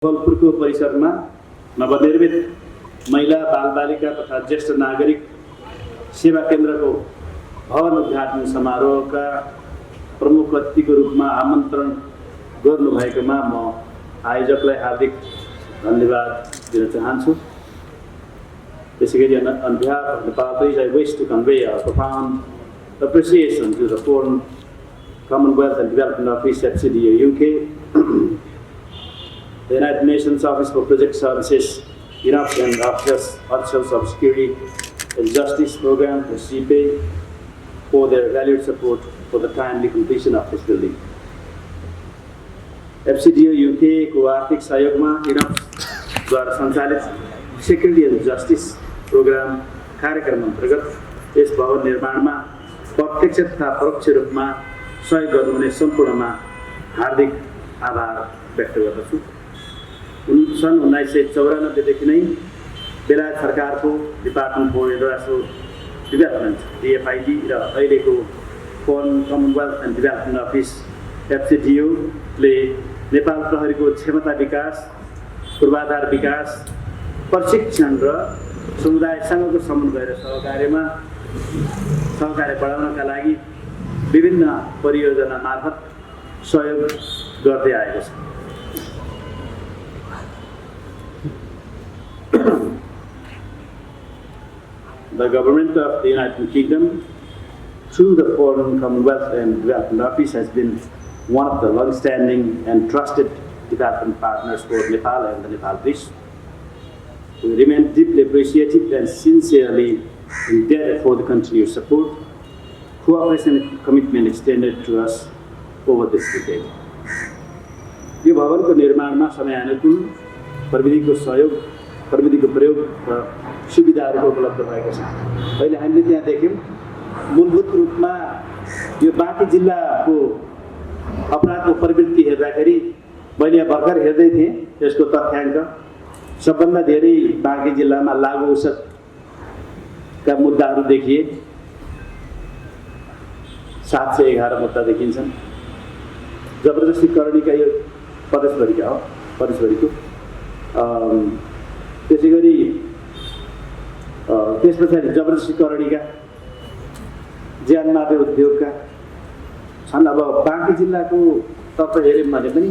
फलपुरको परिसरमा नवनिर्मित महिला बालबालिका तथा ज्येष्ठ नागरिक सेवा केन्द्रको भवन उद्घाटन समारोहका प्रमुख अतिथिको रूपमा आमन्त्रण गर्नुभएकोमा म आयोजकलाई हार्दिक धन्यवाद दिन चाहन्छु। त्यसैगरी on behalf of the parties, I wish to convey our profound appreciation to the Foreign Commonwealth and Development Office at FCDO UK, the United Nations Office for Project Services, UNOPS and Officials of Security and Justice Program, CPA, for their valued support for the timely completion of this building. FCDO UK को आर्थिक सहयोगमा UNOPS द्वारा सञ्चालित Security and Justice Program कार्यक्रम अन्तर्गत यस भवन निर्माणमा प्रत्यक्ष तथा परोक्ष रूपमा सहयोग गर्नुहुने सम्पूर्णमा हार्दिक आभार व्यक्त गर्दछु। सन् 1994 देखि नै बेलायत सरकारको department for international development DFID र अहिलेको foreign commonwealth and development office FCDO ले नेपाल प्रहरीको क्षमता विकास, पूर्वाधार विकास, प्रशिक्षण र समुदायसँगको समन्वय र सहकार्य बढाउनका लागि विभिन्न परियोजना मार्फत सहयोग गर्दै आएको छ। The government of the United Kingdom, through the Foreign Commonwealth and Development Office, has been one of the long-standing and trusted development partners for Nepal and the Nepal Police. We remain deeply appreciative and sincerely indebted for the continued support, cooperation and commitment extended to us over this decade. यो भवनको निर्माणमा समयानुकूल प्रविधिको सहयोग, प्रविधिको प्रयोग र सुविधाहरूको उपलब्ध भएको छ। अहिले हामीले त्यहाँ देख्यौँ मूलभूत रूपमा यो बाँकी जिल्लाको अपराधको प्रवृत्ति हेर्दाखेरि मैले भर्खर हेर्दै थिएँ यसको तथ्याङ्क सबभन्दा धेरै बाँकी जिल्लामा लागु औषधका मुद्दाहरू देखिए 711 मुद्दा देखिन्छन्। जबरजस्ती करणीका यो प्रदेशभरिका हो, प्रदेशभरिको त्यसैगरी त्यस पछाडि जबरजस्ती करणीका ज्यान मार्ने उद्योगका छन्। अब बाँकी जिल्लाको तर्फ हेऱ्यौँ भने पनि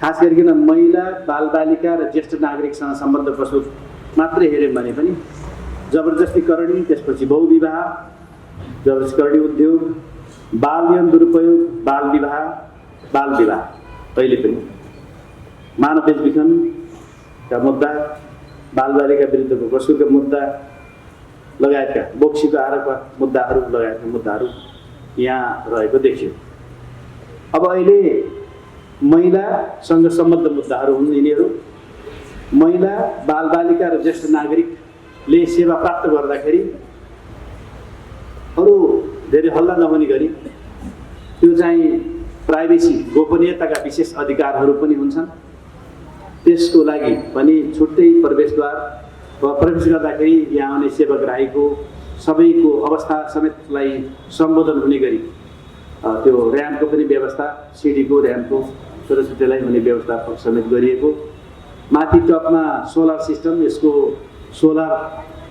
खास गरिकन महिला बालबालिका र ज्येष्ठ नागरिकसँग सम्बन्ध प्रस्तुत मात्रै हेऱ्यौँ भने पनि जबरजस्ती करणी, त्यसपछि बहुविवाह, जबरजस्ती करणी उद्योग, बाल यौन दुरुपयोग, बाल विवाह अहिले पनि मानव बेचबिखनका मुद्दा, बालबालिका विरुद्धको कसुरका मुद्दा लगायतका बोक्सीको आरोपका मुद्दाहरू लगायतका मुद्दाहरू यहाँ रहेको देखियो। अब अहिले महिलासँग सम्बद्ध मुद्दाहरू हुन्। यिनीहरू महिला बालबालिका र ज्येष्ठ नागरिकले सेवा प्राप्त गर्दाखेरि अरू धेरै हल्ला नहुने गरी त्यो चाहिँ प्राइभेसी, गोपनीयताका विशेष अधिकारहरू पनि हुन्छन्। त्यसको लागि पनि छुट्टै प्रवेशद्वार वा प्रवेश गर्दाखेरि यहाँ आउने सेवाग्राहीको सबैको अवस्था समेतलाई सम्बोधन हुने गरी त्यो र्याम्पको पनि व्यवस्था, सिडीको र्याम्पको छोटाछोटालाई हुने व्यवस्था समेत गरिएको। माथि टपमा सोलर सिस्टम, यसको सोलर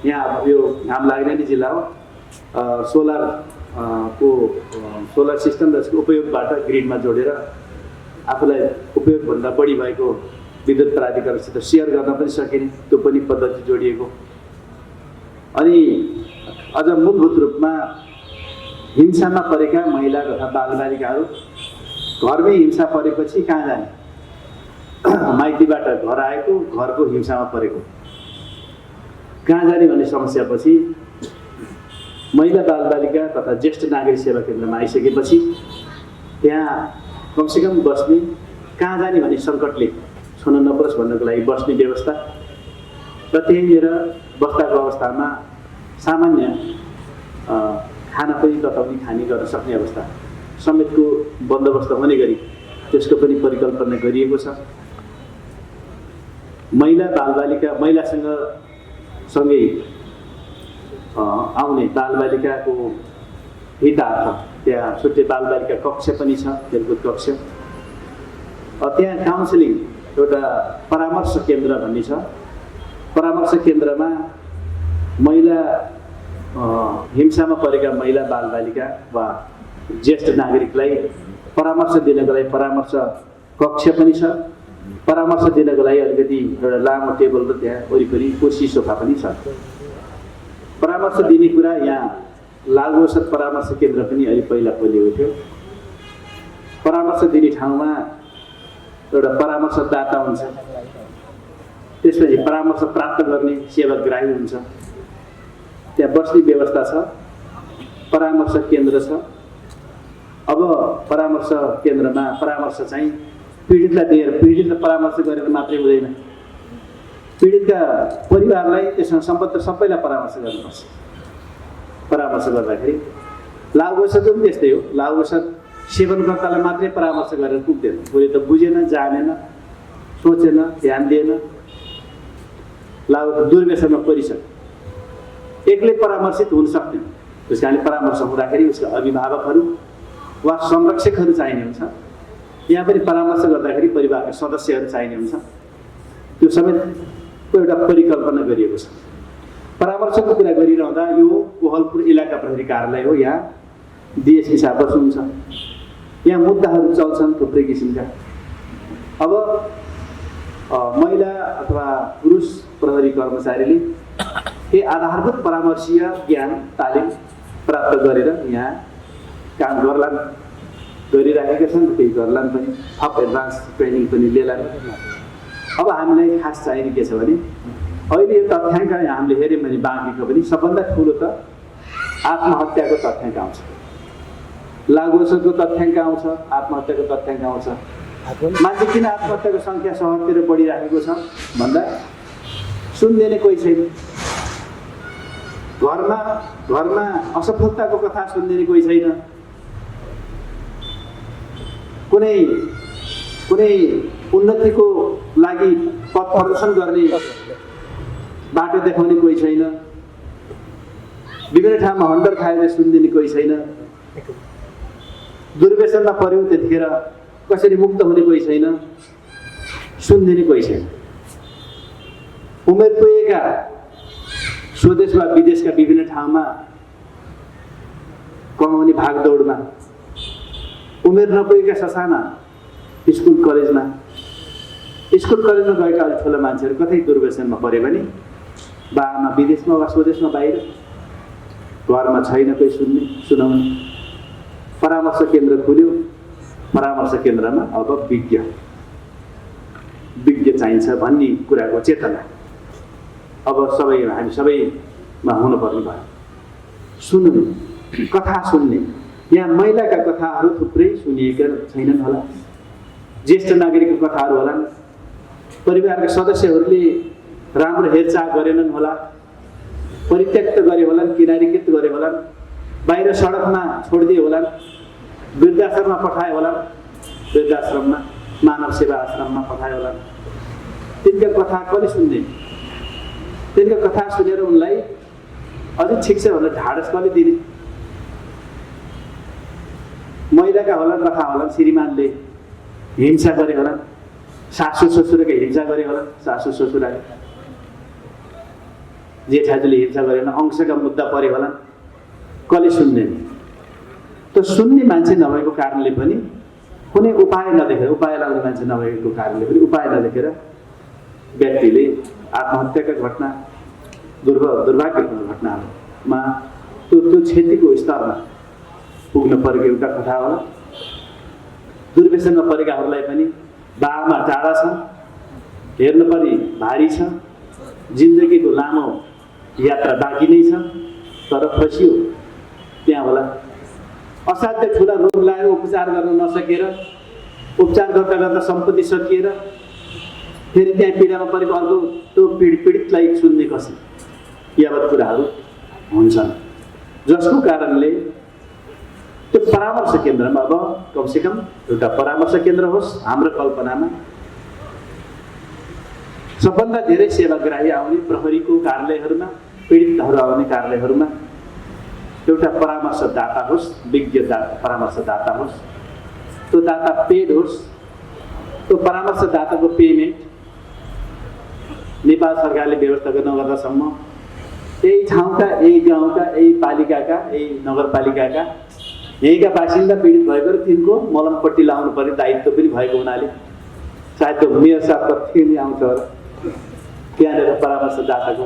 यहाँ यो घाम लाग्ने नै जिल्ला हो, सोलर सिस्टम र यसको उपयोगबाट ग्रिडमा जोडेर आफूलाई उपयोगभन्दा बढी भएको विद्युत प्राधिकरणसित सेयर गर्न पनि सकिने त्यो पनि पद्धति जोडिएको। अनि अझ मूलभूत रूपमा हिंसामा परेका महिला तथा बालबालिकाहरू घरमै हिंसा परेपछि कहाँ जाने, माइतीबाट घर आएको, घरको हिंसामा परेको कहाँ जाने भन्ने समस्यापछि महिला बालबालिका तथा ज्येष्ठ नागरिक सेवा केन्द्रमा आइसकेपछि त्यहाँ कमसेकम बस्ने, कहाँ जाने भन्ने सङ्कटले छुन नपरोस् भन्नको लागि बस्ने व्यवस्था र त्यहीँनिर बस्दाको अवस्थामा सामान्य खाना पनि तताउने, खाने गर्न सक्ने अवस्था समेतको बन्दोबस्त हुने गरी त्यसको पनि परिकल्पना गरिएको छ। महिला बालबालिका, महिलासँग सँगै आउने बालबालिकाको हितार्थ त्यहाँ छुट्टै बालबालिका कक्ष पनि छ, खेलकुद कक्ष। त्यहाँ काउन्सिलिङ एउटा परामर्श केन्द्र भन्ने छ। परामर्श केन्द्रमा महिला हिंसामा परेका महिला बालबालिका वा ज्येष्ठ नागरिकलाई परामर्श दिनको लागि परामर्श कक्ष पनि छ। परामर्श दिनको लागि अलिकति एउटा लामो टेबल र त्यहाँ वरिपरि कुर्सी सोफा पनि छ। परामर्श दिने कुरा यहाँ लागु औषध परामर्श केन्द्र पनि अलि पहिला खोलिएको थियो। परामर्श दिने ठाउँमा एउटा परामर्शदाता हुन्छ, त्यसपछि परामर्श प्राप्त गर्ने सेवाग्राही हुन्छ, त्यहाँ बस्ने व्यवस्था छ, परामर्श केन्द्र छ। अब परामर्श केन्द्रमा परामर्श चाहिँ पीडितलाई दिएर पीडितलाई परामर्श गरेर मात्रै हुँदैन, पीडितका परिवारलाई त्यससँग सम्बद्ध सबैलाई परामर्श गर्नुपर्छ। परामर्श गर्दाखेरि लागु औषध पनि त्यस्तै हो। लागु औषध सेवनकर्तालाई मात्रै परामर्श गरेर पुग्दैन, उसले त बुझेन, जानेन, सोचेन, ध्यान दिएन, लागु दुर्व्यसनमा परिसक्यो, एक्लै परामर्शित हुन सक्दैन। त्यस कारणले परामर्श हुँदाखेरि उसका अभिभावकहरू वा संरक्षकहरू चाहिने हुन्छ। यहाँ पनि परामर्श गर्दाखेरि परिवारका सदस्यहरू चाहिने हुन्छ। त्यो समेतको एउटा परिकल्पना गरिएको छ। परामर्शको कुरा गरिरहँदा यो कोहलपुर इलाका प्रहरी कार्यालय हो। यहाँ डिएसपी साहब बस्नुहुन्छ, यहाँ मुद्दाहरू चल्छन् थुप्रै किसिमका। अब महिला अथवा पुरुष प्रहरी कर्मचारीले केही आधारभूत परामर्शीय ज्ञान तालिम प्राप्त गरेर यहाँ काम गर्लान्, गरिराखेका छन्, केही गर्लान् पनि, थप एडभान्स ट्रेनिङ पनि लिएलान्। अब हामीलाई खास चाहिने के छ भने अहिले यो तथ्याङ्क हामीले हेऱ्यौँ भने बाँकीको पनि सबभन्दा ठुलो त आत्महत्याको तथ्याङ्क आउँछ, लागु औषधको तथ्याङ्क आउँछ, आत्महत्याको तथ्याङ्क आउँछ। मान्छे किन आत्महत्याको सङ्ख्या सहरतिर बढिराखेको छ भन्दा सुनिदिने कोही छैन। घरमा असफलताको कथा सुनिदिने कोही छैन। कुनै उन्नतिको लागि पथ प्रदर्शन गर्ने बाटो देखाउने कोही छैन। विभिन्न ठाउँमा हन्डर खाएर सुनिदिने कोही छैन। दुर्व्यसनमा पर्यो त्यतिखेर कसरी मुक्त हुने कोही छैन, सुनिदिने कोही छैन। उमेर पुगेका स्वदेश वा विदेशका विभिन्न ठाउँमा कमाउने भागदौडमा, उमेर नपुगेका ससाना स्कुल कलेजमा गएका अलिक ठुला मान्छेहरू कतै दुर्व्यसनमा पऱ्यो भने बाआमा विदेशमा वा स्वदेशमा बाहिर, घरमा छैन कोही सुनाउने। परामर्श केन्द्र खुल्यो। परामर्श केन्द्रमा अब विज्ञ चाहिन्छ भन्ने कुराको चेतना अब हामी सबैमा हुनुपर्ने भयो। सुन्ने, कथा सुन्ने। यहाँ महिलाका कथाहरू थुप्रै सुनिएका छैनन् होला, ज्येष्ठ नागरिकको कथाहरू होलान्, परिवारका सदस्यहरूले राम्रो हेरचाह गरेनन् होला, परित्यक्त गरे होलान्, किनारीकृत गरे होलान्, बाहिर सडकमा छोडिदिए होलान्, वृद्धाश्रममा पठाए होलान्, वृद्धाश्रममा मानव सेवा आश्रममा पठाए होलान्। तिनका कथा कसले सुन्ने? तिनका कथा सुनेर उनलाई अझै ठिक छ भनेर ढाडस कसले दिने? महिलाका होलान्, कथा होलान्, श्रीमानले हिंसा गरे होलान्, सासू ससुरले हिंसा गरे होलान्, सासू ससुराले, जेठाजुले हिंसा गरेन, अंशका मुद्दा परे होलान्, कसले सुन्ने? त सुन्ने मान्छे नभएको कारणले पनि कुनै उपाय नदेखेर, उपाय लगाउने मान्छे नभएको कारणले पनि उपाय नदेखेर व्यक्तिले आत्महत्याका घटना, दुर्भाग्यपूर्ण घटनाहरूमा त्यो क्षतिको स्तरमा पुग्न परेको एउटा कथा होला। दुर्व्यसनमा परेकाहरूलाई पनि बाआमा टाढा छ, हेर्न पनि भारी छ, जिन्दगीको लामो यात्रा बाँकी नै छ, तर फसियो त्यहाँ होला। असाध्य ठुला रोग लागेर उपचार गर्न नसकेर, उपचार गर्दा गर्दा सम्पत्ति सकिएर फेरि त्यहाँ पीडामा परेको अर्को त्यो पीडितलाई सुन्ने कसरी, यावत कुराहरू हुन्छन्, जसको कारणले त्यो परामर्श केन्द्रमा अब कमसेकम एउटा परामर्श केन्द्र होस्। हाम्रो कल्पनामा सबभन्दा धेरै सेवाग्राही आउने प्रहरीको कार्यालयहरूमा, पीडितहरू आउने कार्यालयहरूमा एउटा परामर्शदाता होस्, विज्ञ परामर्शदाता होस्। त्यो दाता पेड होस्, त्यो परामर्शदाताको पेमेन्ट नेपाल सरकारले व्यवस्था नगर्दासम्म यही ठाउँका, यही गाउँका, यही पालिकाका, यही नगरपालिकाका यहीँका बासिन्दा पीडित भएको र तिनको मलमपट्टि लाउनु पर्ने दायित्व पनि भएको हुनाले सायद त्यो मेयर साहब कति नै आउँछ होला त्यहाँनिर परामर्शदाताको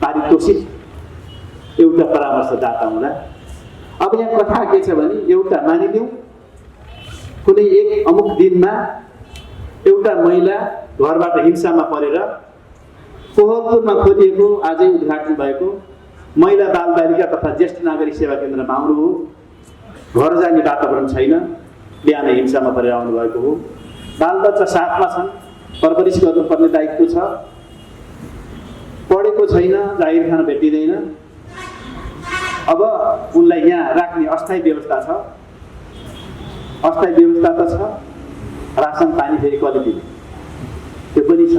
पारितोषिक एउटा परामर्शदाता हुँदा। अब यहाँ कथा के छ भने एउटा मानिलिउँ कुनै एक अमुक दिनमा एउटा महिला घरबाट हिंसामा परेर कोहलपुरमा खोलिएको आजै उद्घाटन भएको महिला बालबालिका तथा ज्येष्ठ नागरिक सेवा केन्द्रमा आउनुभयो। घर जाने वातावरण छैन, बिहान हिंसामा परेर आउनुभएको हो। बालबच्चा साथमा छन्, परवरिश गर्नुपर्ने दायित्व छ, पढेको छैन, जागिर खान भेटिँदैन। अब उनलाई यहाँ राख्ने अस्थायी व्यवस्था छ, अस्थायी व्यवस्था त छ, रासन पानी फेरि कसले दिने त्यो पनि छ।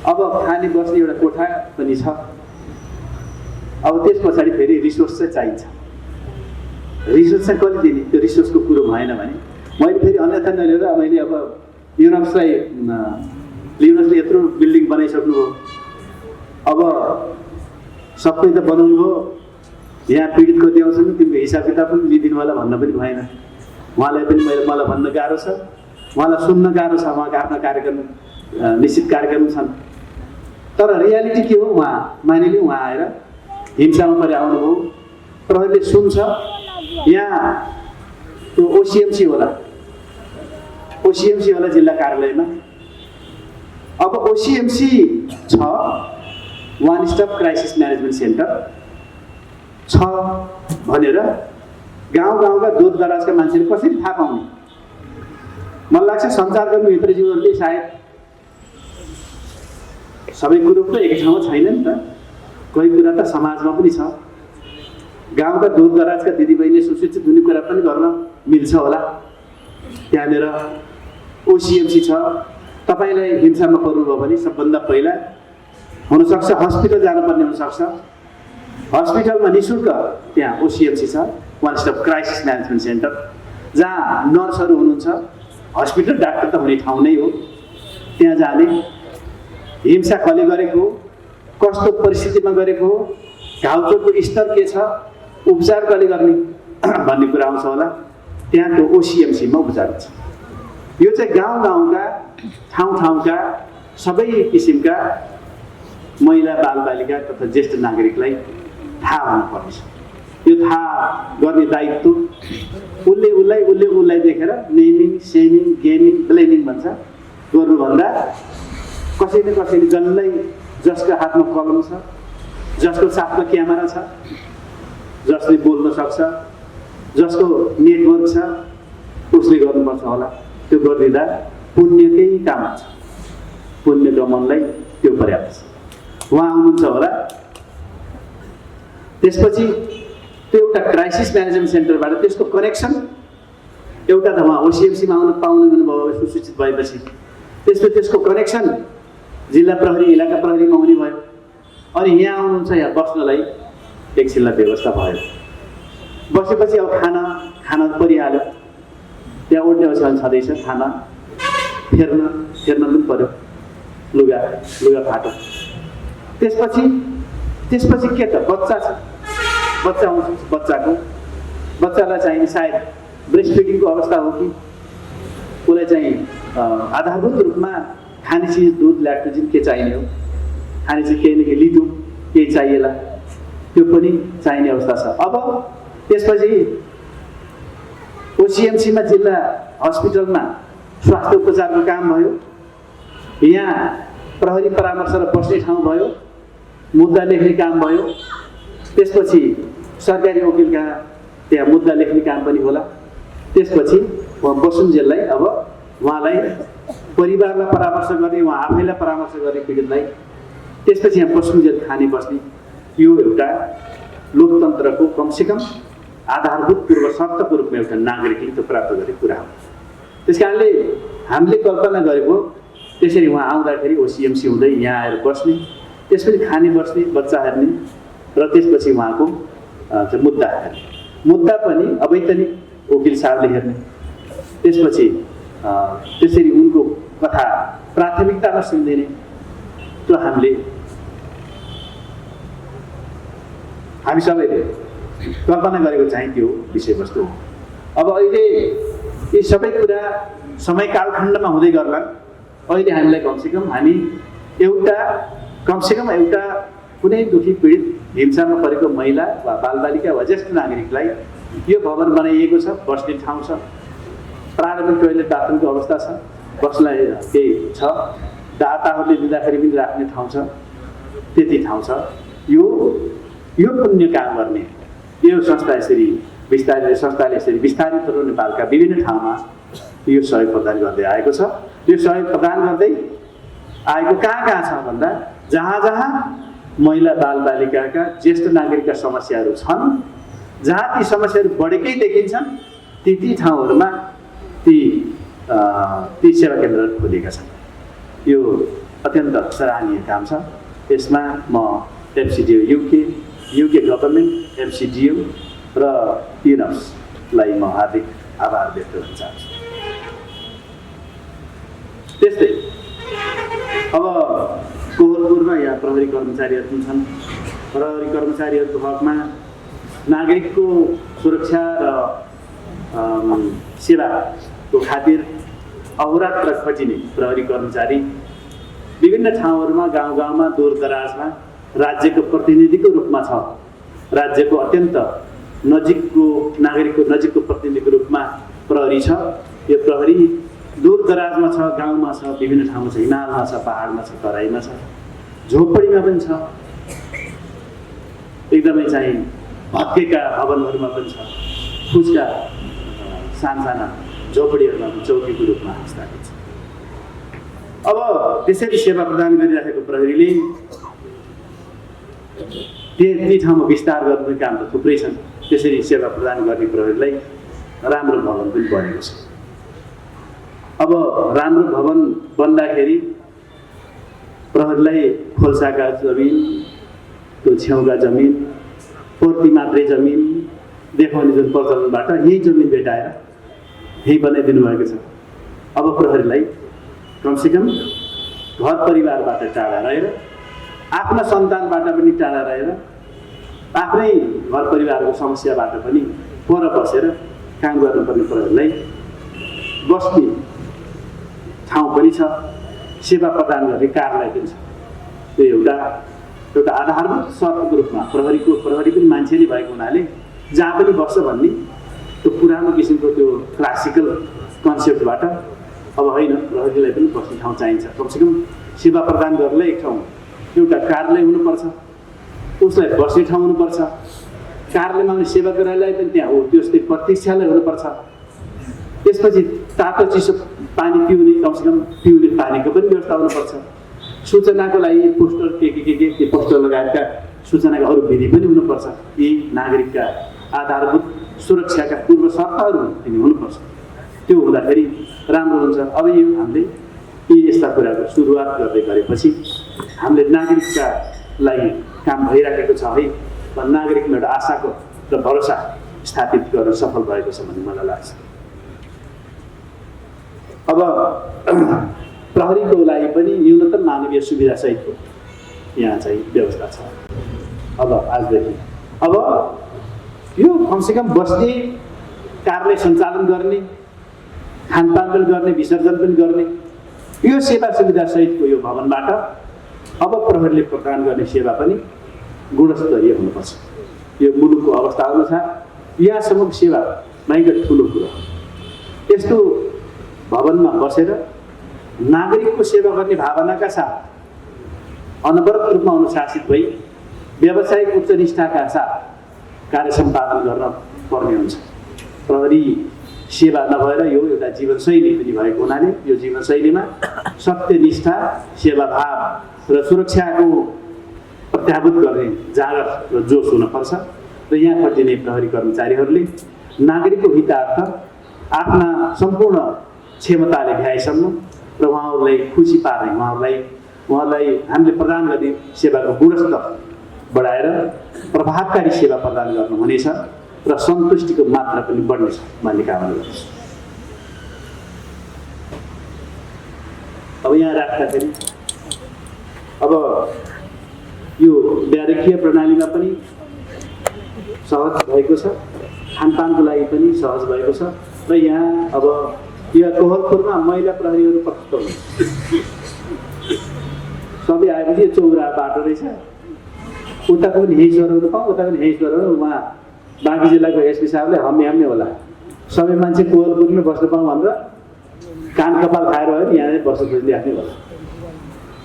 अब खाने बस्ने एउटा कोठा पनि छ। अब त्यस पछाडि फेरि रिसोर्स चाहिँ चाहिन्छ। रिसोर्स चाहिँ कसले दिने त्यो रिसोर्सको कुरो भएन भने मैले फेरि अन्यथा नलिएर मैले अब लियोनसले यत्रो बिल्डिङ बनाइसक्नुभयो, अब सबै त बनाउनु हो, यहाँ पीडित कति आउँछन् तिम्रो हिसाब किताब पनि लिइदिनु होला भन्न पनि भएन। उहाँलाई पनि मलाई भन्न गाह्रो छ, उहाँलाई सुन्न गाह्रो छ। उहाँका आफ्ना कार्यक्रम निश्चित कार्यक्रम छन्, तर रियालिटी के हो? उहाँ मानिलिउँ उहाँ आएर हिंसामा परे आउनुभयो, प्रहरीले सुन्छ। यहाँ त्यो ओसिएमसी होला जिल्ला कार्यालयमा। अब ओसिएमसी छ, one stop crisis management centre छ भनेर गाउँ गाउँका दूर दराजका मान्छेले कसरी थाहा पाउने? मलाई लाग्छ सञ्चार गर्ने मित्रज्यूहरूले सायद सबै कुरो त एकै ठाउँमा छैन नि त, कोही कुरा त समाजमा पनि छ। गाउँका दूर दराजका दिदीबहिनीले सुसूचित हुने कुरा पनि गर्न मिल्छ होला। त्यहाँनिर ओसिएमसी छ। तपाईँलाई हिंसामा पर्नुभयो भने सबभन्दा पहिला हुनसक्छ हस्पिटल जानुपर्ने हुनसक्छ। हस्पिटलमा निःशुल्क त्यहाँ ओसिएमसी छ, one stop crisis management centre, जहाँ नर्सहरू हुनुहुन्छ। हस्पिटल डाक्टर त हुने ठाउँ नै हो। त्यहाँ जाने, हिंसा कसले गरेको हो, कस्तो परिस्थितिमा गरेको हो, घाउचोटको स्तर के छ, उपचार कसले गर्ने भन्ने कुरा आउँछ होला। त्यहाँ त्यो ओसिएमसीमा उपचार हुन्छ। यो चाहिँ गाउँ गाउँका, ठाउँ ठाउँका सबै किसिमका महिला बालबालिका तथा ज्येष्ठ नागरिकलाई थाहा हुनुपर्छ। यो थाहा गर्ने दायित्व उसलाई देखेर नेमिङ सेमिङ गेमिङ ब्लेमिङ भन्छ गर्नुभन्दा कसैले जसलाई जसको हातमा कलम छ, जसको साथमा क्यामेरा छ, जसले बोल्न सक्छ, जसको नेटवर्क छ, उसले गर्नुपर्छ होला। त्यो गरिदिँदा पुण्यकै काम हुन्छ। पुण्य गमनलाई त्यो पर्याप्त छ। उहाँ आउनुहुन्छ होला। त्यसपछि त्यो एउटा क्राइसिस म्यानेजमेन्ट सेन्टरबाट त्यसको कनेक्सन एउटा त उहाँ ओसिएमसीमा आउन पाउनुभयो सुसूचित भएपछि, त्यसपछि त्यसको कनेक्सन जिल्ला प्रहरी, इलाका प्रहरीमा हुने भयो। अनि यहाँ आउनुहुन्छ, यहाँ बस्नलाई एकछिनलाई व्यवस्था भयो। बसेपछि अब खाना परिहाल्यो, त्यहाँ ओड्ने अवस्था छँदैछ, खाना फेर्न पनि पर्यो, लुगा फाटो। त्यसपछि के त बच्चा छ, बच्चा आउँछ, बच्चालाई चाहिँ सायद ब्रेस्ट फिडिङको अवस्था हो कि उसलाई चाहिँ आधारभूत रूपमा खाने चिज दुध ल्याक्टोजिन के चाहिने हो, खाने चिज केही न केही लिटो केही चाहिएला, त्यो पनि चाहिने अवस्था छ। अब त्यसपछि ओसिएमसीमा जिल्ला हस्पिटलमा स्वास्थ्य उपचारको काम भयो। यहाँ प्रहरी परामर्श र बस्ने ठाउँ भयो, मुद्दा लेख्ने काम भयो। त्यसपछि सरकारी वकिलका त्यहाँ मुद्दा लेख्ने काम पनि होला। त्यसपछि बसुन्जेललाई अब उहाँलाई परिवारलाई परामर्श गर्ने, उहाँ आफैलाई परामर्श गर्ने पीडितलाई। त्यसपछि यहाँ बसुन्जेल खाने बस्ने, यो एउटा लोकतन्त्रको कमसेकम आधारभूत पूर्व शर्तको रूपमा एउटा नागरिकले त्यो प्राप्त गरेको कुरा हो। त्यस कारणले हामीले कल्पना गरेको त्यसरी उहाँ आउँदाखेरि ओसिएमसी हुँदै यहाँ आएर बस्ने, त्यसपछि खाने बस्ने, बच्चा हेर्ने र त्यसपछि उहाँको मुद्दा हेर्ने। मुद्दा पनि अवैतनिक वकिल साहबले हेर्ने। त्यसपछि त्यसरी उनको कथा प्राथमिकतामा सुनिदिने त्यो हामी सबैले कल्पना गरेको चाहिँ त्यो विषयवस्तु हो। अब अहिले यी सबै कुरा समय कालखण्डमा हुँदै गर्लान्। अहिले हामीलाई कमसेकम एउटा कुनै दुखी पीडित हिंसामा परेको महिला वा बालबालिका वा ज्येष्ठ नागरिकलाई यो भवन बनाइएको छ, बस्ने ठाउँ छ, प्रारम्भिक टोयलेट बाथरुमको अवस्था छ, बस्नलाई केही छ, दाताहरूले दिँदाखेरि पनि राख्ने ठाउँ छ, त्यति ठाउँ छ। यो पुण्य काम गर्ने यो संस्थाले यसरी बिस्तारै नेपालका विभिन्न ठाउँमा यो सहयोग प्रदान गर्दै आएको छ। यो सहयोग प्रदान गर्दै आएको कहाँ छ भन्दा जहाँ महिला बालबालिकाका ज्येष्ठ नागरिकका समस्याहरू छन्, जहाँ ती समस्याहरू बढेकै देखिन्छन्, ती ठाउँहरूमा ती सेवा केन्द्रहरू खोलिएका छन्। यो अत्यन्त सराहनीय काम छ। यसमा म एमसिडिओ युके गभर्मेन्ट, एमसिडिओ र युनप्सलाई म हार्दिक आभार व्यक्त गर्न चाहन्छु। त्यस्तै अब कोहलपुरमा यहाँ प्रहरी कर्मचारीहरू पनि छन्। प्रहरी कर्मचारीहरूको हकमा नागरिकको सुरक्षा र सेवाको खातिर अहोरात्र खटिने प्रहरी कर्मचारी विभिन्न ठाउँहरूमा, गाउँमा, दूरदराजमा राज्यको प्रतिनिधिको रूपमा छ। राज्यको अत्यन्त नजिकको, नागरिकको नजिकको प्रतिनिधिको रूपमा प्रहरी छ। यो प्रहरी दूरदराजमा छ, गाउँमा छ, विभिन्न ठाउँमा छ, हिमालमा छ, पहाडमा छ, तराईमा छ, झोपडीमा पनि छ, एकदमै चाहिँ भत्केका भवनहरूमा पनि छ, फुचका साना झोपडीहरूमा पनि चौकीको रूपमा स्थापित छ। अब त्यसरी सेवा प्रदान गरिरहेको प्रहरीले ती ठाउँमा विस्तार गर्ने काम त थुप्रै छन्। त्यसरी सेवा प्रदान गर्ने प्रहरीलाई राम्रो भवन पनि बनेको छ। अब राम्रो भवन बन्दाखेरि प्रहरीलाई खोल्साका जमिन, त्यो छेउका जमिन, पोर्ती मात्रै जमिन देखाउने जुन प्रचलनबाट यही जमिन भेटाएर यही बनाइदिनु भएको छ। अब प्रहरीलाई कमसेकम घर परिवारबाट टाढा रहेर, आफ्ना सन्तानबाट पनि टाढा रहेर, आफ्नै घर परिवारको समस्याबाट पनि पर बसेर काम गर्नुपर्ने प्रहरीलाई बस्ने ठाउँ पनि छ, सेवा प्रदान गर्ने कार्यालय पनि छ। त्यो एउटा आधारभूत शर्तको रूपमा प्रहरी पनि मान्छेले भएको हुनाले जहाँ पनि बस्छ भन्ने त्यो पुरानो किसिमको त्यो क्लासिकल कन्सेप्टबाट अब होइन, प्रहरीलाई पनि बस्ने ठाउँ चाहिन्छ। कमसेकम सेवा प्रदान गर्नलाई एक ठाउँ, एउटा कार्यालय हुनुपर्छ, उसलाई बस्ने ठाउँ हुनुपर्छ। कार्यालयमा आउने सेवा गर्नेलाई पनि त्यहाँ हो, त्यस्तै प्रतीक्षालय हुनुपर्छ। त्यसपछि तातो चिसो पानी पिउने, कमसेकम पिउने पानीको पनि व्यवस्था हुनुपर्छ। सूचनाको लागि पोस्टर के पोस्टर लगायतका सूचनाका अरू विधि पनि हुनुपर्छ। यी नागरिकका आधारभूत सुरक्षाका पूर्व शर्तहरू पनि हुनुपर्छ। त्यो हुँदाखेरि राम्रो हुन्छ। अब यो हामीले यस्ता कुराको सुरुवात गर्दै गरेपछि हामीले नागरिकका लागि काम भइराखेको छ है, नागरिकमा एउटा आशाको र भरोसा स्थापित गर्न सफल भएको छ भन्ने मलाई लाग्छ। अब प्रहरीको लागि पनि न्यूनतम मानवीय सुविधा सहितको यहाँ चाहिँ व्यवस्था छ। अब आजदेखि यो कमसेकम बस्ने, कार्यालय सञ्चालन गर्ने, खानपान पनि गर्ने, विसर्जन पनि गर्ने, यो सेवा सुविधा सहितको यो भवनबाट अब प्रहरीले प्रदान गर्ने सेवा पनि गुणस्तरीय हुनुपर्छ। यो मुलुकको अवस्था अनुसार यहाँसम्मको सेवा भयङ्कर ठुलो कुरो हो। यस्तो भवनमा बसेर नागरिकको सेवा गर्ने भावनाका साथ अनवरत रूपमा अनुशासित भई व्यावसायिक उच्च निष्ठाका साथ कार्य सम्पादन गर्न पर्ने हुन्छ। प्रहरी सेवा नभएर यो एउटा जीवनशैली पनि भएको हुनाले यो जीवनशैलीमा सत्यनिष्ठा, सेवाभाव र सुरक्षाको प्रत्याभूत गर्ने जागर र जोस हुनुपर्छ। र यहाँ खटिने प्रहरी कर्मचारीहरूले नागरिकको हितार्थ आफ्ना सम्पूर्ण क्षमताले भ्याएसम्म र उहाँहरूलाई खुसी पार्ने, उहाँहरूलाई हामीले प्रदान गर्ने सेवाको गुणस्तर बढाएर प्रभावकारी सेवा प्रदान गर्नुहुनेछ र सन्तुष्टिको मात्रा पनि बढ्नेछ भन्ने कामना गर्छु। अब यहाँ राख्दाखेरि अब यो ब्यारेकिया प्रणालीमा पनि सहज भएको छ, खानपानको लागि पनि सहज भएको छ र यहाँ अब यो कोहलपुरमा महिला प्रहरीहरू प्रस्तुत हुन्। सबै आएपछि चौरा बाटो रहेछ, उताको पनि यहीँ स्वरहरू पाऊँ, उताको पनि यहीँ स्वरहरू। उहाँ बाँकी जिल्लाको एसपी साहबले हम्मे होला, सबै मान्छे कोहलपुरमै बस्न पाऊँ भनेर कान कपाल खाएर भयो नि यहाँ बस्न खोजिदिइराख्ने होला।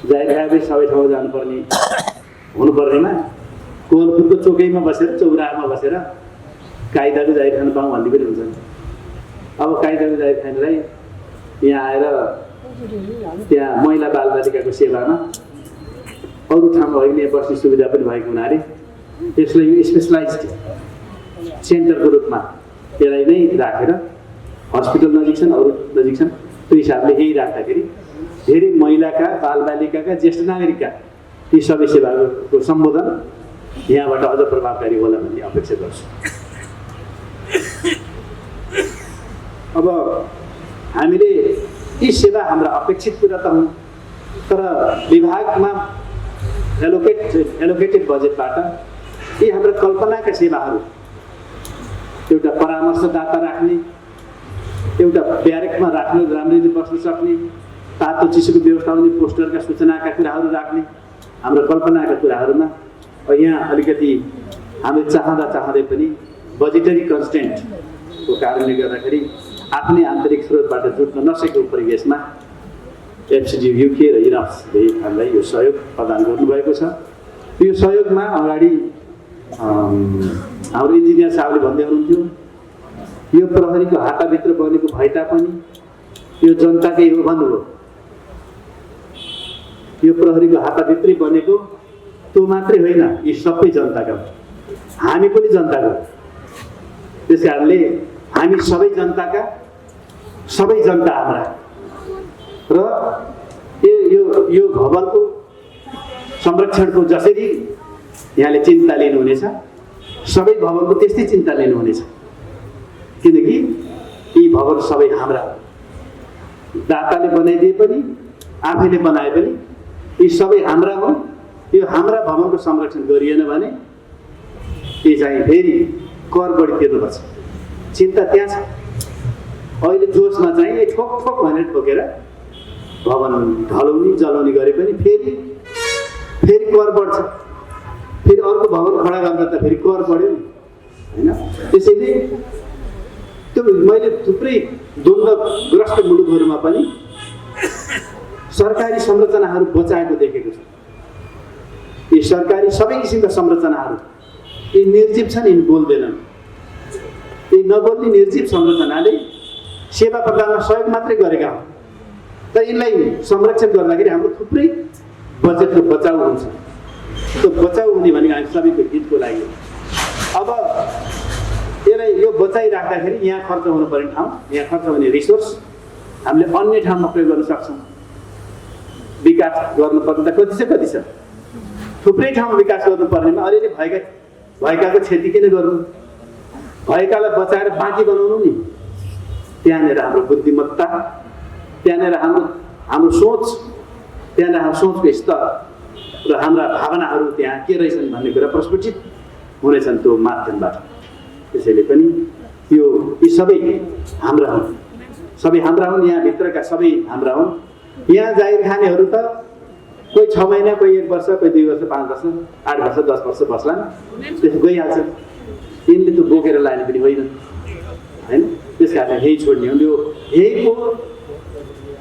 जाहिर खाएपछि सबै ठाउँ जानुपर्ने हुनुपर्नेमा कोहलपुरको चोकैमा बसेर चौरामा बसेर कायदाको जाहिर खान पाऊँ भन्ने पनि हुन्छ। अब कायदाको जाहिर खानलाई यहाँ आएर त्यहाँ महिला बालबालिकाको सेवामा अरू ठाउँमा होइन बस्ने सुविधा पनि भएको हुनाले यसलाई यो स्पेसलाइज्ड सेन्टरको रूपमा यसलाई नै राखेर हस्पिटल नजिक छन्, अरू नजिक छन्, त्यो हिसाबले यही राख्दाखेरि धेरै महिलाका, बालबालिकाका, ज्येष्ठ नागरिकका ती सबै सेवाको सम्बोधन यहाँबाट अझ प्रभावकारी होला भन्ने अपेक्षा गर्छु। अब हामीले यी सेवा हाम्रा अपेक्षित कुरा त हुन्, तर विभागमा एलोकेटेड बजेटबाट यी हाम्रा कल्पनाका सेवाहरू, एउटा परामर्शदाता राख्ने, एउटा ब्यारेकमा राख्ने, राम्ररी बस्न सक्ने, तातो चिसोको व्यवस्था हुने, पोस्टरका सूचनाका कुराहरू राख्ने, हाम्रो कल्पनाका कुराहरूमा यहाँ अलिकति हामीले चाहँदै पनि बजेटरी कन्स्टेन्टको कारणले गर्दाखेरि आफ्नै आन्तरिक स्रोतबाट जुट्न नसकेको परिवेशमा एफसिडी युके र इनअप्सले हामीलाई यो सहयोग प्रदान गर्नुभएको छ। यो सहयोगमा अगाडि हाम्रो इन्जिनियर साहबले भन्दै हुनुहुन्थ्यो, यो प्रहरीको हाताभित्र बनेको भए तापनि यो जनताकै हो भन्नुभयो। यो प्रहरीको हाताभित्रै बनेको त्यो मात्रै होइन, यी सबै जनताका, हामी पनि जनताको। त्यस कारणले हामी सबै जनताका, सबै जनता हाम्रा, र यो भवनको संरक्षणको जसरी यहाँले चिन्ता लिनुहुनेछ, सबै भवनको त्यस्तै चिन्ता लिनुहुनेछ, किनकि यी भवन सबै हाम्रा, दाताले बनाइदिए पनि आफैले बनाए पनि यी सबै हाम्रा हुन्। यो हाम्रा भवनको संरक्षण गरिएन भने यी चाहिँ फेरि कर बढी तिर्नुपर्छ। चिन्ता त्यहाँ छ। अहिले जोसमा चाहिँ ठोक ठोक भनेर ठोकेर भवन ढलाउने जलाउने गरे पनि फेरि कर बढ्छ, फेरि अर्को भवन खडा गर्दा त फेरि कर बढ्यो नि, होइन? त्यसैले त्यो मैले थुप्रै द्वन्द्वग्रस्त मुलुकहरूमा पनि सरकारी संरचनाहरू बचाएको देखेको छु। यी सरकारी सबै किसिमका संरचनाहरू यी निर्जीव छन्, यिनी बोल्दैनन्। यी नबोल्ने निर्जीव संरचनाले सेवा प्रदानमा सहयोग मात्रै गरेका हुन्, तर यिनलाई संरक्षण गर्दाखेरि हाम्रो थुप्रै बजेटको बचाउ हुन्छ। त्यो बचाउ हुने भनेको हामी सबैको हितको लागि। अब यसलाई यो बचाइराख्दाखेरि यहाँ खर्च हुनुपर्ने ठाउँ, यहाँ खर्च हुने रिसोर्स हामीले अन्य ठाउँमा प्रयोग गर्न सक्छौँ। विकास गर्नुपर्ने त कति छ, थुप्रै ठाउँमा विकास गर्नुपर्नेमा अलिअलि भएकाको क्षति किन गर्नु, भएकालाई बचाएर बाँकी बनाउनु नि। त्यहाँनिर हाम्रो बुद्धिमत्ता, त्यहाँनिर हाम्रो सोच, त्यहाँनिर हाम्रो सोचको स्तर र हाम्रा भावनाहरू त्यहाँ के रहेछन् भन्ने कुरा प्रस्फुटित हुनेछन् त्यो माध्यमबाट। त्यसैले पनि यी सबै हाम्रा हुन्, सबै हाम्रा हुन्, यहाँभित्रका सबै हाम्रा हुन्। यहाँ जाहिर खानेहरू त कोही 6 महिना, कोही 1 वर्ष, कोही 2 वर्ष, 5 वर्ष, 8 वर्ष, 10 वर्ष बस्लान्, त्यसो गइहाल्छ। यिनले त बोकेर लाने पनि होइन, होइन? त्यस कारण यही छोड्ने हो। यो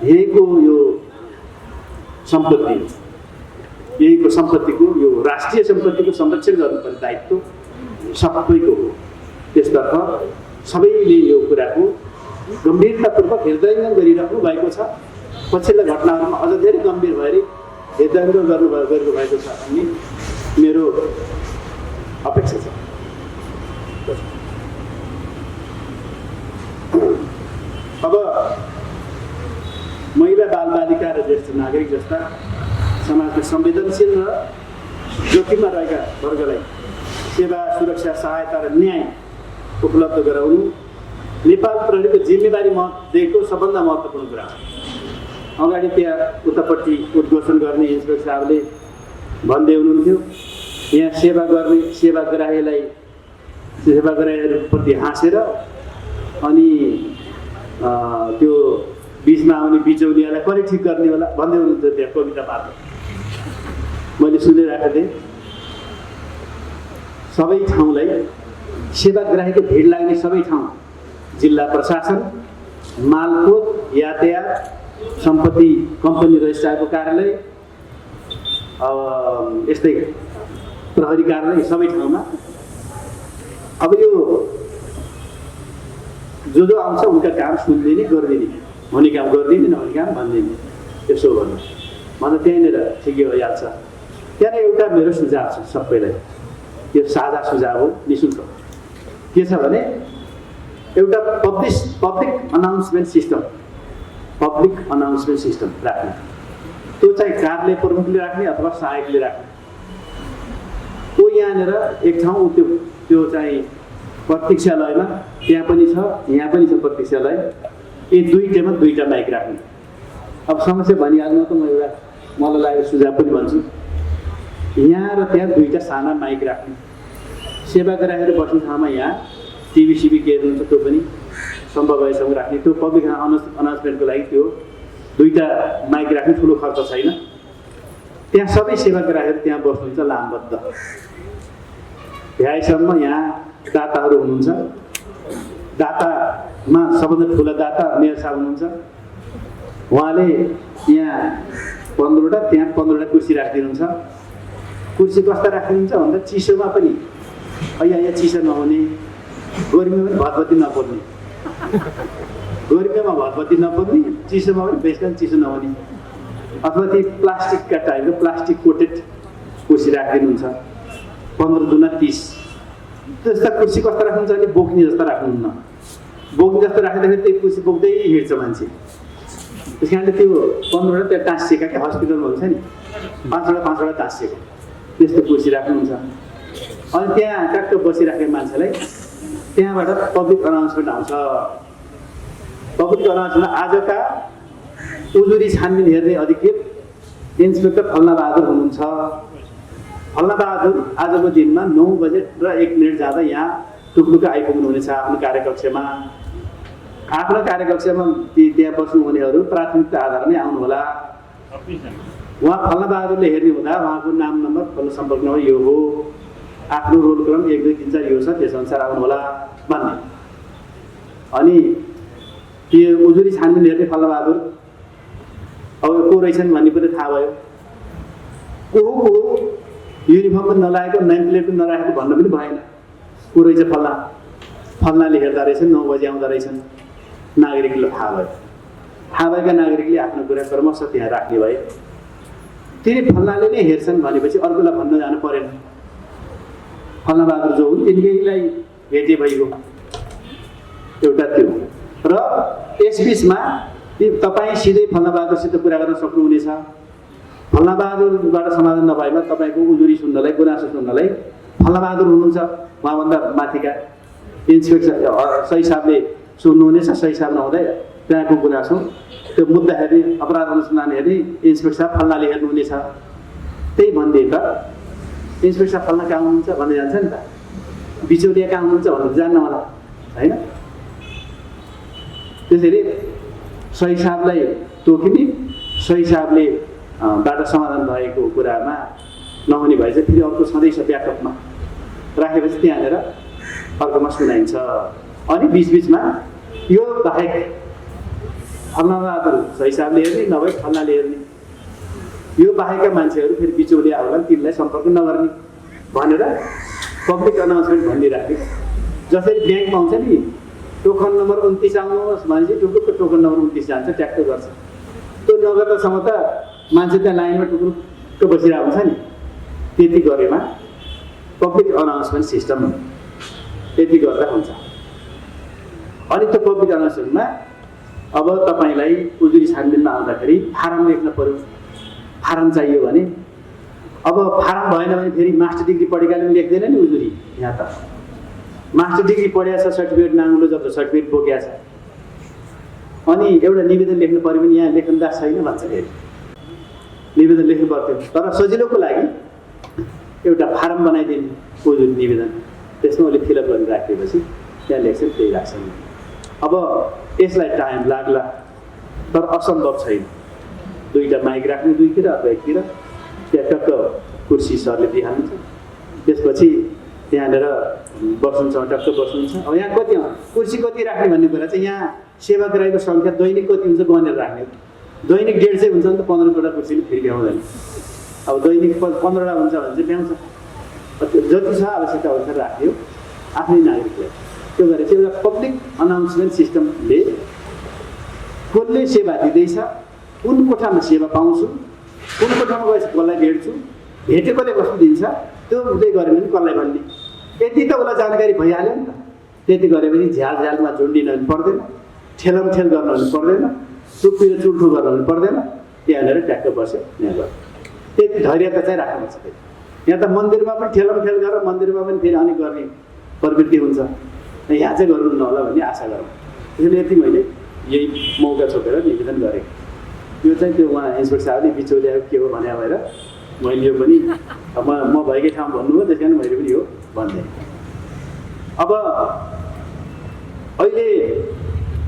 यहीको यो सम्पत्ति, यहीको सम्पत्तिको, यो राष्ट्रिय सम्पत्तिको संरक्षण गर्नुपर्ने दायित्व सबैको हो। त्यसतर्फ सबैले यो कुराको गम्भीरतापूर्वक हृदयङ्गम गरिराख्नु भएको छ। पछिल्ला घटनाहरूमा अझ धेरै गम्भीर भएर हृदयङ्गम गरेको भएको छ भन्ने मेरो अपेक्षा छ। अब महिला, बालबालिका र ज्येष्ठ नागरिक जस्ता समाजमा संवेदनशील र जोखिममा रहेका वर्गलाई सेवा, सुरक्षा, सहायता र न्याय उपलब्ध गराउनु नेपाल प्रहरीको जिम्मेवारी दिएको सबभन्दा महत्त्वपूर्ण कुरा हो। अगाडि त्यहाँ उतापट्टि उद्घोषण गर्ने इन्सपेक्टर साहबले भन्दै हुनुहुन्थ्यो, यहाँ सेवाग्राहीलाई सेवाग्राहीहरूप्रति हाँसेर अनि त्यो बिचमा आउने बिचौलियालाई कसले ठिक गर्ने होला भन्दै हुनुहुन्थ्यो। त्यहाँ कविता मात्र मैले सुनिरहेको थिएँ। सबै ठाउँलाई सेवाग्राहीको भिड लाग्ने सबै ठाउँ जिल्ला प्रशासन, मालपोत, यातायात, सम्पत्ति कम्पनी रजिस्ट्रारको कार्यालय, यस्तै प्रहरी कार्यालय, सबै ठाउँमा अब यो जो आउँछ उनका काम सुन्दिने गरिदिने, हुने काम गरिदिने, नहुने काम भनिदिने, यसो गर्नु भन्दा त्यहीँनिर ठिकै भइहाल्छ। त्यहाँ एउटा मेरो सुझाव छ सबैलाई, यो साझा सुझाव हो, निःशुल्क। के छ भने एउटा पब्लिक अनाउन्समेन्ट सिस्टम राख्ने। त्यो चाहिँ कार्यालय प्रमुखले राख्ने अथवा सहायकले राख्ने। त्यो यहाँनिर एक ठाउँ त्यो चाहिँ प्रतीक्षालयमा त्यहाँ पनि छ, यहाँ पनि छ प्रतीक्षालय, यी दुईटैमा दुईटा माइक राख्ने। अब समस्या भनिहाल्नु त म एउटा मलाई लागेको सुझाव पनि भन्छु, यहाँ र त्यहाँ दुईटा साना माइक राख्ने। सेवाग्राहीहरू बस्ने ठाउँमा यहाँ टिभी के हुन्छ त्यो पनि सम्भव भएसम्म राख्ने। त्यो पब्लिक अनाउन्समेन्टको लागि त्यो दुईटा माइक राख्ने ठुलो खर्च छैन। त्यहाँ सबै सेवाग्राहीहरू त्यहाँ बस्नुहुन्छ लामबद्ध। भ्याएसम्म यहाँ दाताहरू हुनुहुन्छ, दातामा सबभन्दा ठुला दाता मेयर साहब हुनुहुन्छ। उहाँले यहाँ 15वटा त्यहाँ 15वटा कुर्सी राखिदिनुहुन्छ। कुर्सी कस्ता राखिदिनुहुन्छ भन्दा चिसोमा पनि यहाँ चिसो नहुने, गर्मीमा पनि भतभती नपर्ने, गर्मीमा भतभती नपर्ने, चिसोमा पनि बेसकन चिसो नहुने, अथवा ती प्लास्टिकका टाइपको प्लास्टिक कोटेड कुर्सी राखिदिनुहुन्छ। 15 दुना 30 त्यस्ता कुर्सी कस्ता राख्नुहुन्छ भने बोक्ने जस्ता राख्नुहुन्न। बोक्ने जस्तो राख्दाखेरि त्यही कुर्सी बोक्दै हिँड्छ मान्छे। त्यस कारणले त्यो 15वटा त्यो टाँसिएका क्या हस्पिटलमा हुन्छ नि, 5वटा टाँसिएको त्यस्तो कुर्सी राख्नुहुन्छ। अनि त्यहाँ ट्याक्क बसिराखेको मान्छेलाई त्यहाँबाट पब्लिक अनाउन्समेन्ट आउँछ। पब्लिक अनाउन्समेन्ट आजका उजुरी छानबिन हेर्ने अधिकृत इन्सपेक्टर फल्नाबहादुर हुनुहुन्छ। फल्नाबहादुर आजको दिनमा 9 बजे र 1 मिनट जाँदा यहाँ टुक्टुक्क आइपुग्नुहुनेछ आफ्नो कार्यकक्षमा। आफ्नो कार्यकक्षमा त्यहाँ बस्नुहुनेहरू प्राथमिकता आधारमै आउनुहोला। उहाँ फल्नाबहादुरले हेर्ने हुँदा उहाँको नाम नम्बर, फोन सम्पर्क नम्बर यो हो, आफ्नो रोल क्रम 1 2 3 4 यो छ, त्यसअनुसार आउनुहोला भन्ने। अनि त्यो उजुरी छानबिन हेर्ने फल्नाबहादुर अब को रहेछन् भन्ने पनि थाहा भयो। को युनिफर्म पनि नलागेको, नेम प्लेट पनि नराखेको भन्न पनि भएन। को रहेछ फल्नाले हेर्दा रहेछन्, 9 बजी आउँदा रहेछन्। नागरिकले थाहा भयो। थाहा भएका नागरिकले आफ्नो कुरा क्रमशः त्यहाँ राख्ने भए। तिनी फल्नाले नै हेर्छन् भनेपछि अर्कोलाई भन्न जानु परेन। फल्नाबहादुर जो हुन् तिनकैलाई भेटे भइगयो एउटा त्यो। र यसबिचमा तपाईँ सिधै फल्नाबहादुरसित कुरा गर्न सक्नुहुनेछ। फल्नाबहादुरबाट समाधान नभएमा तपाईँको उजुरी सुन्नलाई, गुनासो सुन्नलाई फल्नाबहादुर हुनुहुन्छ, उहाँभन्दा माथिका इन्सपेक्टर सही हिसाबले सुन्नुहुनेछ। सही हिसाब नहुँदै त्यहाँको गुनासो त्यो मुद्दा हेर्ने, अपराध अनुसन्धान हेर्ने इन्सपेक्टर साहब फल्नाले हेर्नुहुनेछ। त्यही भनिदिए त इन्सपेक्टर साहब फल्ना कहाँ हुनुहुन्छ भन्दै जान्छ नि त, बिचौलिया कहाँ हुनुहुन्छ भनेर जान्न होला होइन। त्यसरी सही हिसाबलाई तोकिने, सही हिसाबले बाट समाधान भएको कुरामा नहुने भए चाहिँ फेरि अर्को सधैँ ब्याकअपमा राखेपछि त्यहाँनिर अर्कोमा सुनाइन्छ। अनि बिचबिचमा यो बाहेक फल्नाबहादुर सही हिसाबले हेर्ने, नभए फल्नाले हेर्ने, यो बाहेकका मान्छेहरू फेरि बिचौलिया होला तिनलाई सम्पर्क नगर्ने भनेर पब्लिक अनाउन्समेन्ट भनिदिइराख्ने। जसरी ब्याङ्क पाउँछ नि, टोकन नम्बर 29 आउनुहोस् भनेपछि टुक्टुक्क टोकन नम्बर 29 जान्छ, ट्याक्क गर्छ। त्यो नगर्दासम्म त मान्छे त्यहाँ लाइनमा टुक्टुक्क बसिरहेको हुन्छ नि। त्यति गरेमा पब्लिक अनाउन्समेन्ट सिस्टम यति गर्दा हुन्छ। अनि त्यो पब्लिक अनाउन्समेन्टमा अब तपाईँलाई उजुरी छानबिनमा आउँदाखेरि फारम लेख्न पर्यो। फारम चाहियो भने अब फारम भएन भने फेरि मास्टर डिग्री पढेकाले पनि लेख्दैन नि उजुरी। यहाँ त मास्टर डिग्री पढेको छ, सर्टिफिकेट नाङ्लो जब सर्टिफिकेट बोकेको छ, अनि एउटा निवेदन लेख्नु पऱ्यो भने यहाँ लेखनदार छैन भन्छ फेरि निवेदन लेख्नु पर्थ्यो तर सजिलोको लागि एउटा फारम बनाइदिनु को जुन निवेदन त्यसमा उसले फिलअप गरेर राखेपछि त्यहाँ लेख्छन् त्यही राख्छन् अब यसलाई टाइम लाग्ला तर असम्भव छैन दुईवटा माइक राख्ने दुईतिर अथवा एकतिर त्यहाँ टक्क कुर्सी सरले दिइहाल्नुहुन्छ त्यसपछि त्यहाँनिर बस्नुहुन्छ टक्क बस्नुहुन्छ अब यहाँ कति कुर्सी कति राख्ने भन्ने कुरा चाहिँ यहाँ सेवाग्राहीको सङ्ख्या दैनिक कति हुन्छ गनेर राख्ने दैनिक 150 हुन्छ नि त 15वटा कुर्सीले फेरि भ्याउँदैन अब दैनिक 15वटा हुन्छ भने चाहिँ भ्याउँछ जति छ आवश्यकता अनुसार राख्यो आफ्नै नागरिकलाई त्यो गरेर चाहिँ एउटा पब्लिक अनाउन्समेन्ट सिस्टमले कसले सेवा दिँदैछ कुन कोठामा सेवा पाउँछु कुन कोठामा गएपछि कसलाई भेट्छु भेटेकोले कस्तो दिन्छ त्यो हुँदै गऱ्यो भने कसलाई भन्ने यति त उसलाई जानकारी भइहाल्यो नि त त्यति गरेपछि झ्यालमा झुन्डिन पनि पर्दैन ठेलमठेल गर्न पनि पर्दैन चुप्पी र चुल्ठो गर्न पनि पर्दैन त्यहाँनिर ट्याक्क बस्यो यहाँ गर्यो त्यति धैर्यता चाहिँ राख्नुपर्छ फेरि यहाँ त मन्दिरमा पनि ठेलमठेल गरेर मन्दिरमा पनि फेरि अनेक गर्ने प्रवृत्ति हुन्छ यहाँ चाहिँ गर्नु नहोला भन्ने आशा गरौँ त्यसैले यति मैले यही मौका छोपेर निवेदन गरेको यो चाहिँ त्यो उहाँ इन्सपेक्टर साहबले बिचौलियाको के हो भने भएर मैले यो पनि म भएकै ठाउँ भन्नुभयो त्यस कारण मैले पनि यो भन्दै अब अहिले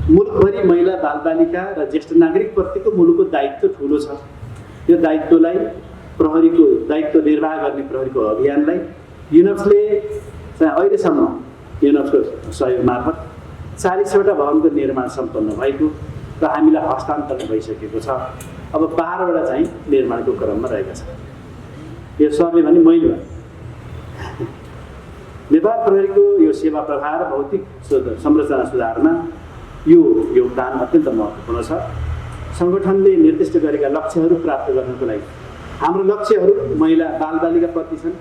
मुलुकभरि महिला बालबालिका र ज्येष्ठ नागरिकप्रतिको मुलुकको दायित्व ठुलो छ यो दायित्वलाई प्रहरीको दायित्व निर्वाह गर्ने प्रहरीको अभियानलाई युनेस्कोले चाहिँ अहिलेसम्म युनेस्को सहयोग मार्फत 40वटा भवनको निर्माण सम्पन्न भएको र हामीलाई हस्तान्तरण भइसकेको छ अब 12वटा चाहिँ निर्माणको क्रममा रहेका छन् यो सरले भने मैले नेपाल प्रहरीको यो सेवा प्रवाह र भौतिक संरचना सुधारमा यो योगदान अत्यन्त महत्त्वपूर्ण छ सङ्गठनले निर्दिष्ट गरेका लक्ष्यहरू प्राप्त गर्नको लागि हाम्रो लक्ष्यहरू महिला बालबालिका प्रति छन्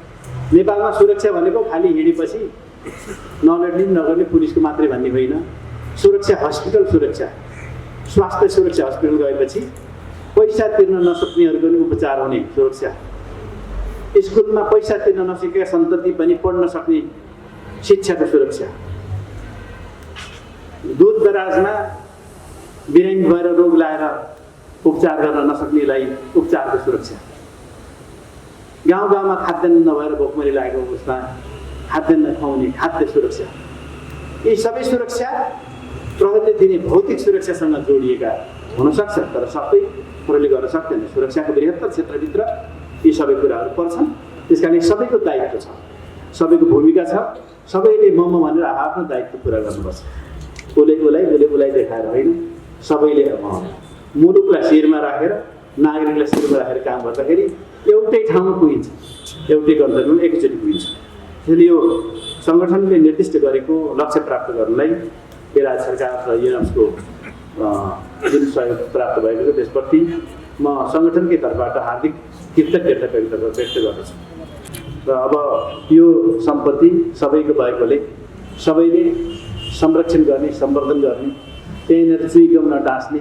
नेपालमा सुरक्षा भनेको खालि हिँडेपछि नलड्ने नगर्ने पुलिसको मात्रै भन्ने होइन सुरक्षा हस्पिटल सुरक्षा स्वास्थ्य सुरक्षा हस्पिटल गएपछि पैसा तिर्न नसक्नेहरूको पनि उपचार हुने सुरक्षा स्कुलमा पैसा तिर्न नसकेका सन्तति पनि पढ्न सक्ने शिक्षाको सुरक्षा दूध दराजमा बिरामी भएर रोग लाएर उपचार गर्न नसक्नेलाई उपचारको सुरक्षा गाउँ गाउँमा खाद्यान्न नभएर भोकमरी लागेको अवस्था खाद्यान्न खुवाउने खाद्य सुरक्षा यी सबै सुरक्षा प्रहरीले दिने भौतिक सुरक्षासँग जोडिएका हुनसक्छ तर सबै प्रहरीले गर्न सक्दैन सुरक्षाको बृहत्तर क्षेत्रभित्र यी सबै कुराहरू पर्छन् त्यस कारण सबैको दायित्व छ सबैको भूमिका छ सबैले म भनेर आफ्नो दायित्व पुरा गर्नुपर्छ उसलाई देखाएर होइन सबैले मुलुकलाई शिरमा राखेर नागरिकलाई शिरमा राखेर काम गर्दाखेरि एउटै ठाउँमा पुगिन्छ एउटै गन्तव्यमा एकैचोटि पुगिन्छ त्यसैले यो सङ्गठनले निर्दिष्ट गरेको लक्ष्य प्राप्त गर्नलाई राज्य सरकार र युनेस्को जुन सहयोग प्राप्त भएको छ त्यसप्रति म सङ्गठनकै तर्फबाट हार्दिक कृतज्ञता व्यक्त गर्दछु र अब यो सम्पत्ति सबैको भएकोले सबैले संरक्षण गर्ने सम्वर्धन गर्ने त्यहीँनिर चुइकम नटाँस्ने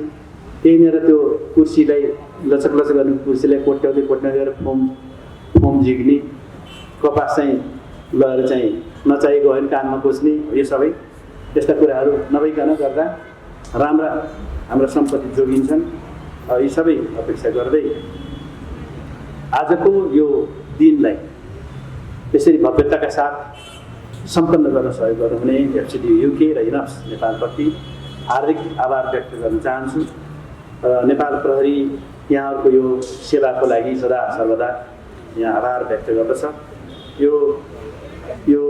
त्यहीँनिर त्यो कुर्सीलाई लचक गर्ने कुर्सीलाई कोट्याउँदै गएर फोम झिक्ने कपास चाहिँ लगेर चाहिँ नचाहिएको होइन कानमा कोच्ने यो सबै त्यस्ता कुराहरू नभइकन गर्दा राम्रा हाम्रा सम्पत्ति जोगिन्छन् यी सबै अपेक्षा गर्दै आजको यो दिनलाई त्यसरी भव्यताका साथ सम्पन्न गर्न सहयोग गर्नुहुने एफसिडी युके र युनेप्स नेपालप्रति हार्दिक आभार व्यक्त गर्न चाहन्छु नेपाल प्रहरी यहाँहरूको यो सेवाको लागि सदा सर्वदा यहाँ आभार व्यक्त गर्दछ यो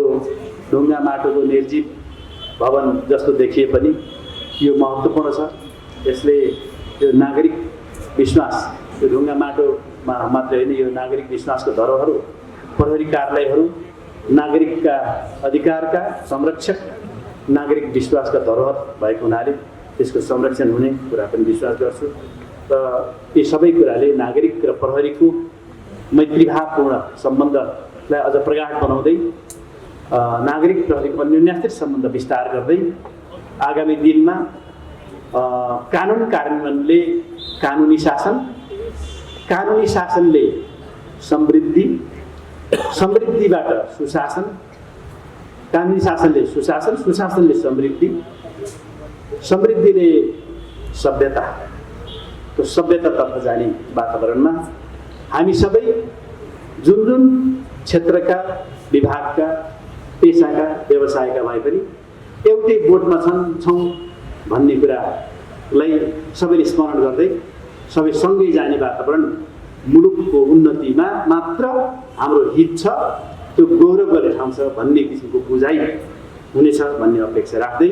ढुङ्गा माटोको निर्जीव भवन जस्तो देखिए पनि यो महत्त्वपूर्ण छ यसले यो नागरिक विश्वास यो ढुङ्गा माटोमा मात्रै होइन यो नागरिक विश्वासको धरोहर प्रहरी कार्यालयहरू नागरिकका अधिकारका संरक्षक नागरिक विश्वासका धरोहर भएको हुनाले त्यसको संरक्षण हुने कुरा पनि विश्वास गर्छु र यी सबै कुराले नागरिक र प्रहरीको मैत्रीभावपूर्ण सम्बन्धलाई अझ प्रगाढ बनाउँदै नागरिक प्रहरीको अन्योन्याश्रित सम्बन्ध विस्तार गर्दै आगामी दिनमा कानुन कार्यान्वयनले कानुनी शासनले समृद्धिबाट सुशासन कानुनी शासनले सुशासन सुशासनले समृद्धि समृद्धिले सभ्यता, त्यो सभ्यतातर्फ जाने वातावरणमा हामी सबै जुन जुन क्षेत्रका, विभागका, पेसाका, व्यवसायका भए पनि एउटै बोटमा छौँ भन्ने कुरालाई सबैले स्मरण गर्दै सबै सँगै जाने वातावरण मुलुकको उन्नतिमा मात्र हाम्रो हित छ, त्यो गौरव गर्ने ठाउँ छ भन्ने किसिमको बुझाइ हुनेछ भन्ने अपेक्षा राख्दै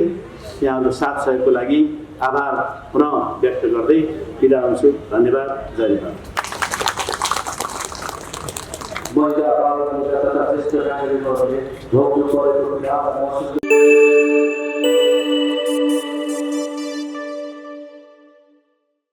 यहाँको साथ सहयोगको लागि आभार पुनः व्यक्त गर्दै बिदा हुन्छु। धन्यवाद। जय नेपाल।